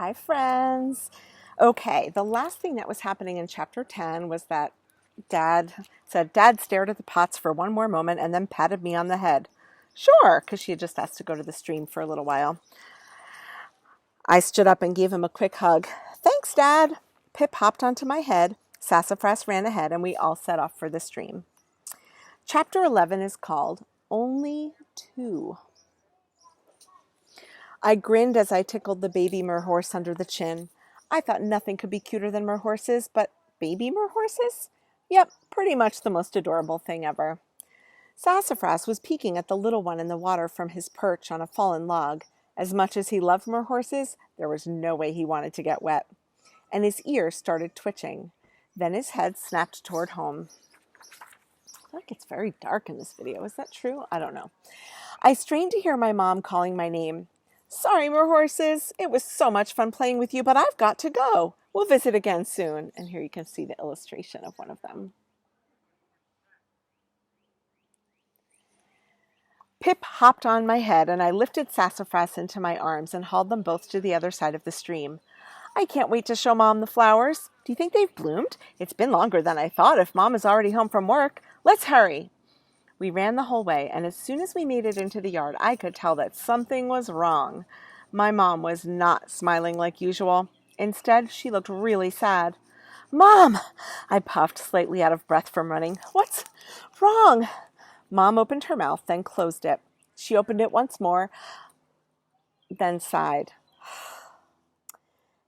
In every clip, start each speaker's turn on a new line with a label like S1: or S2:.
S1: Hi, friends. Okay, the last thing that was happening in chapter 10 was that Dad stared at the pots for one more moment and then patted me on the head. Sure, because she had just asked to go to the stream for a little while. I stood up and gave him a quick hug. Thanks, Dad. Pip hopped onto my head, Sassafras ran ahead, and we all set off for the stream. Chapter 11 is called Only Two. I grinned as I tickled the baby merhorse under the chin. I thought nothing could be cuter than merhorses, but baby merhorses? Yep, pretty much the most adorable thing ever. Sassafras was peeking at the little one in the water from his perch on a fallen log. As much as he loved merhorses, there was no way he wanted to get wet. And his ears started twitching. Then his head snapped toward home. I feel like it's very dark in this video. Is that true? I don't know. I strained to hear my mom calling my name. Sorry, merhorses. It was so much fun playing with you, but I've got to go. We'll visit again soon. And here you can see the illustration of one of them. Pip hopped on my head, and I lifted Sassafras into my arms and hauled them both to the other side of the stream. I can't wait to show Mom the flowers. Do you think they've bloomed? It's been longer than I thought if Mom is already home from work. Let's hurry. We ran the whole way, and as soon as we made it into the yard, I could tell that something was wrong. My mom was not smiling like usual. Instead, she looked really sad. Mom! I puffed, slightly out of breath from running. What's wrong? Mom opened her mouth, then closed it. She opened it once more, then sighed.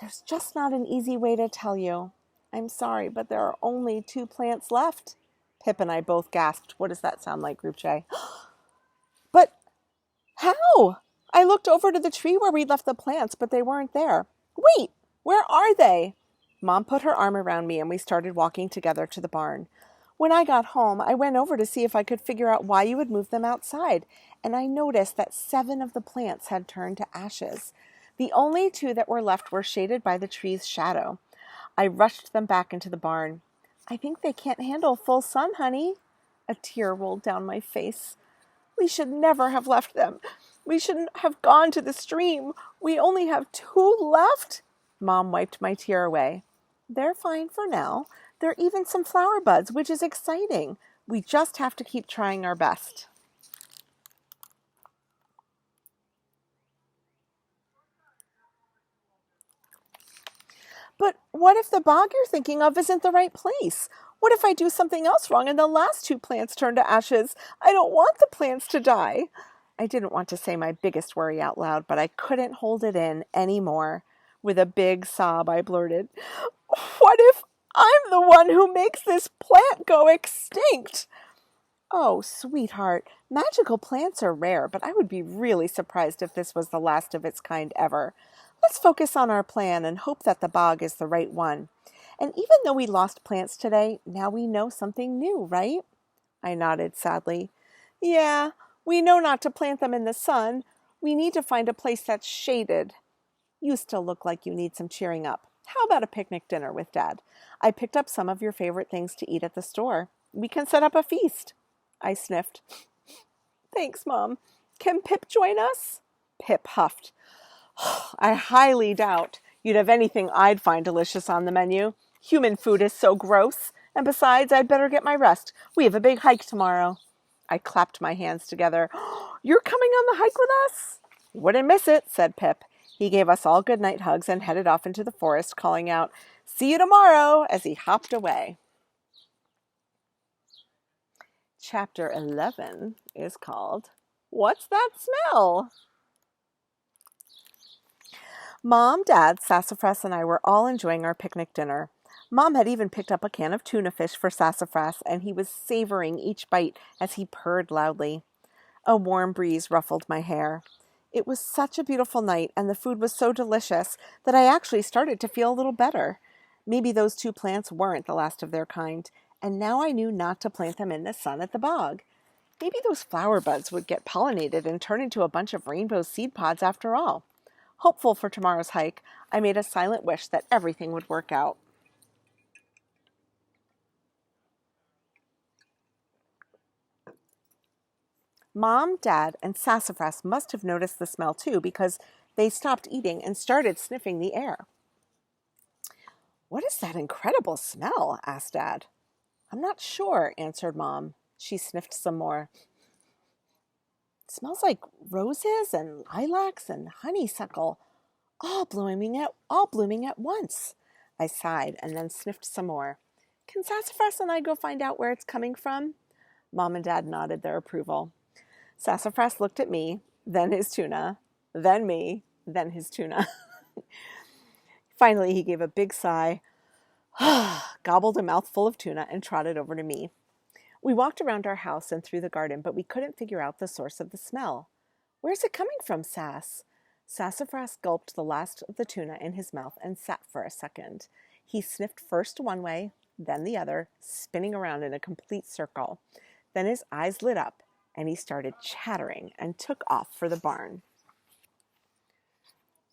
S1: There's just not an easy way to tell you. I'm sorry, but there are only 2 plants left. Pip and I both gasped. What does that sound like, Group J? But how? I looked over to the tree where we'd left the plants, but they weren't there. Wait, where are they? Mom put her arm around me and we started walking together to the barn. When I got home, I went over to see if I could figure out why you had moved them outside, and I noticed that 7 of the plants had turned to ashes. The only 2 that were left were shaded by the tree's shadow. I rushed them back into the barn. I think they can't handle full sun, honey. A tear rolled down my face. We should never have left them. We shouldn't have gone to the stream. We only have 2 left. Mom wiped my tear away. They're fine for now. There are even some flower buds, which is exciting. We just have to keep trying our best. But what if the bog you're thinking of isn't the right place? What if I do something else wrong and the last 2 plants turn to ashes? I don't want the plants to die. I didn't want to say my biggest worry out loud, but I couldn't hold it in anymore. With a big sob, I blurted, What if I'm the one who makes this plant go extinct? Oh, sweetheart, magical plants are rare, but I would be really surprised if this was the last of its kind ever. Let's focus on our plan and hope that the bog is the right one. And even though we lost plants today, now we know something new, right? I nodded sadly. Yeah, we know not to plant them in the sun. We need to find a place that's shaded. You still look like you need some cheering up. How about a picnic dinner with Dad? I picked up some of your favorite things to eat at the store. We can set up a feast. I sniffed. Thanks, Mom. Can Pip join us? Pip huffed. I highly doubt you'd have anything I'd find delicious on the menu. Human food is so gross. And besides, I'd better get my rest. We have a big hike tomorrow. I clapped my hands together. You're coming on the hike with us? Wouldn't miss it, said Pip. He gave us all goodnight hugs and headed off into the forest, calling out, See you tomorrow, as he hopped away. Chapter 11 is called, What's That Smell? Mom, Dad, Sassafras, and I were all enjoying our picnic dinner. Mom had even picked up a can of tuna fish for Sassafras, and he was savoring each bite as he purred loudly. A warm breeze ruffled my hair. It was such a beautiful night, and the food was so delicious that I actually started to feel a little better. Maybe those 2 plants weren't the last of their kind, and now I knew not to plant them in the sun at the bog. Maybe those flower buds would get pollinated and turn into a bunch of rainbow seed pods after all. Hopeful for tomorrow's hike, I made a silent wish that everything would work out. Mom, Dad, and Sassafras must have noticed the smell too, because They stopped eating and started sniffing the air. "What is that incredible smell?" asked Dad. "I'm not sure," answered Mom. She sniffed some more. "It smells like roses and lilacs and honeysuckle, all blooming at once." I sighed and then sniffed some more. "Can Sassafras and I go find out where it's coming from?" Mom and Dad nodded their approval. Sassafras looked at me, then his tuna, then me, then his tuna. Finally, he gave a big sigh, gobbled a mouthful of tuna, and trotted over to me. We walked around our house and through the garden, but we couldn't figure out the source of the smell. "Where's it coming from, Sass?" Sassafras gulped the last of the tuna in his mouth and sat for a second. He sniffed first one way, then the other, spinning around in a complete circle. Then his eyes lit up, and he started chattering and took off for the barn.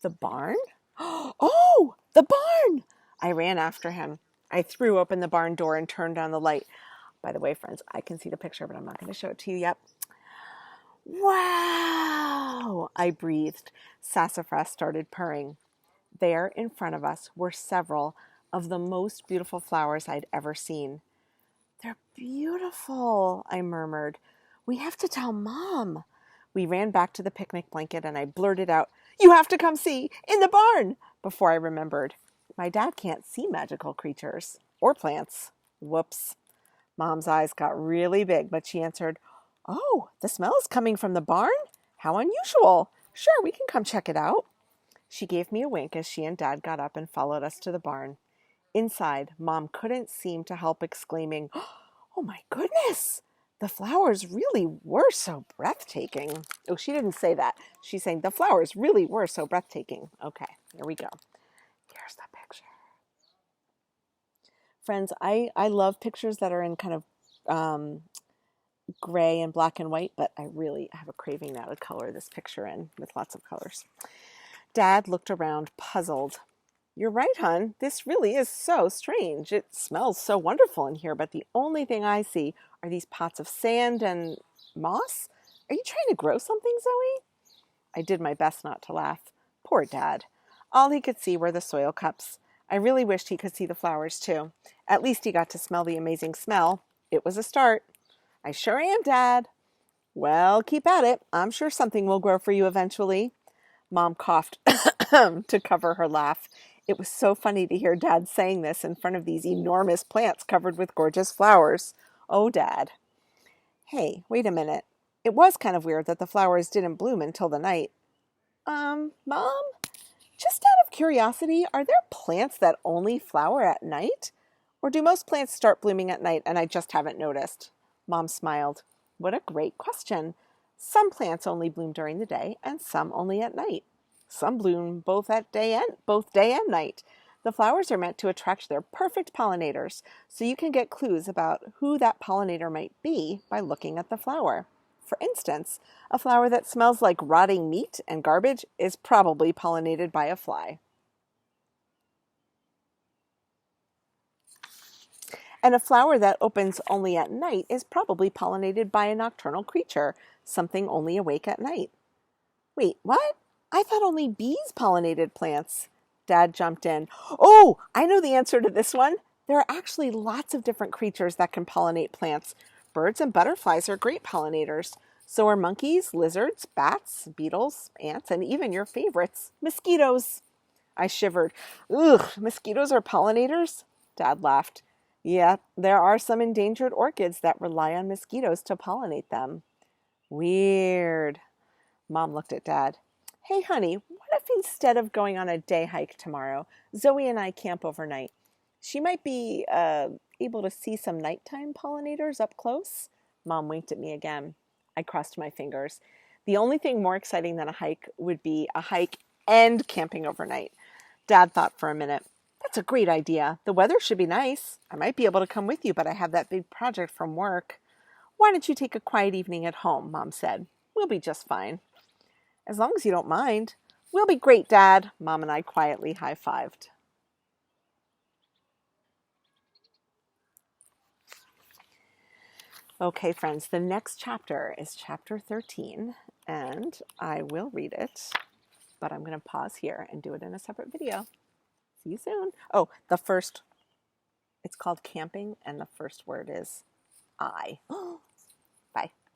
S1: "The barn? Oh, the barn!" I ran after him. I threw open the barn door and turned on the light. By the way, friends, I can see the picture, but I'm not going to show it to you yet. "Wow!" I breathed. Sassafras started purring. There in front of us were several of the most beautiful flowers I'd ever seen. "They're beautiful," I murmured. "We have to tell Mom." We ran back to the picnic blanket and I blurted out, "You have to come see, in the barn," before I remembered. My dad can't see magical creatures or plants. Whoops. Mom's eyes got really big, but she answered, "Oh, the smell is coming from the barn? How unusual. Sure, we can come check it out." She gave me a wink as she and Dad got up and followed us to the barn. Inside, Mom couldn't seem to help exclaiming, "Oh my goodness, the flowers really were so breathtaking." Oh, she didn't say that. She's saying the flowers really were so breathtaking. Okay, here we go. Here's the picture. Friends, I love pictures that are in kind of gray and black and white, but I really have a craving now to color this picture in with lots of colors. Dad looked around, puzzled. "You're right, hon. This really is so strange. It smells so wonderful in here, but the only thing I see are these pots of sand and moss. Are you trying to grow something, Zoey?" I did my best not to laugh. Poor Dad. All he could see were the soil cups. I really wished he could see the flowers, too. At least he got to smell the amazing smell. It was a start. "I sure am, Dad." "Well, keep at it. I'm sure something will grow for you eventually." Mom coughed to cover her laugh. It was so funny to hear Dad saying this in front of these enormous plants covered with gorgeous flowers. Oh, Dad. Hey, wait a minute. It was kind of weird that the flowers didn't bloom until the night. Mom? Just out of curiosity, are there plants that only flower at night? Or do most plants start blooming at night and I just haven't noticed? Mom smiled. What a great question. Some plants only bloom during the day and some only at night. Some bloom both day and night. The flowers are meant to attract their perfect pollinators, so you can get clues about who that pollinator might be by looking at the flower. For instance, a flower that smells like rotting meat and garbage is probably pollinated by a fly. And a flower that opens only at night is probably pollinated by a nocturnal creature, something only awake at night. Wait, what? I thought only bees pollinated plants. Dad jumped in. Oh, I know the answer to this one. There are actually lots of different creatures that can pollinate plants. Birds and butterflies are great pollinators. So are monkeys, lizards, bats, beetles, ants, and even your favorites, mosquitoes. I shivered. Ugh, mosquitoes are pollinators? Dad laughed. Yeah, there are some endangered orchids that rely on mosquitoes to pollinate them. Weird. Mom looked at Dad. Hey, honey, what if instead of going on a day hike tomorrow, Zoey and I camp overnight? She might be able to see some nighttime pollinators up close. Mom winked at me again. I crossed my fingers. The only thing more exciting than a hike would be a hike and camping overnight. Dad thought for a minute. That's a great idea. The weather should be nice. I might be able to come with you, but I have that big project from work. Why don't you take a quiet evening at home? Mom said. We'll be just fine. As long as you don't mind. We'll be great, Dad. Mom and I quietly high-fived. Okay, friends, the next chapter is chapter 13, and I will read it. but I'm going to pause here and do it in a separate video. See you soon. Oh, it's called camping, and the first word is I. Bye.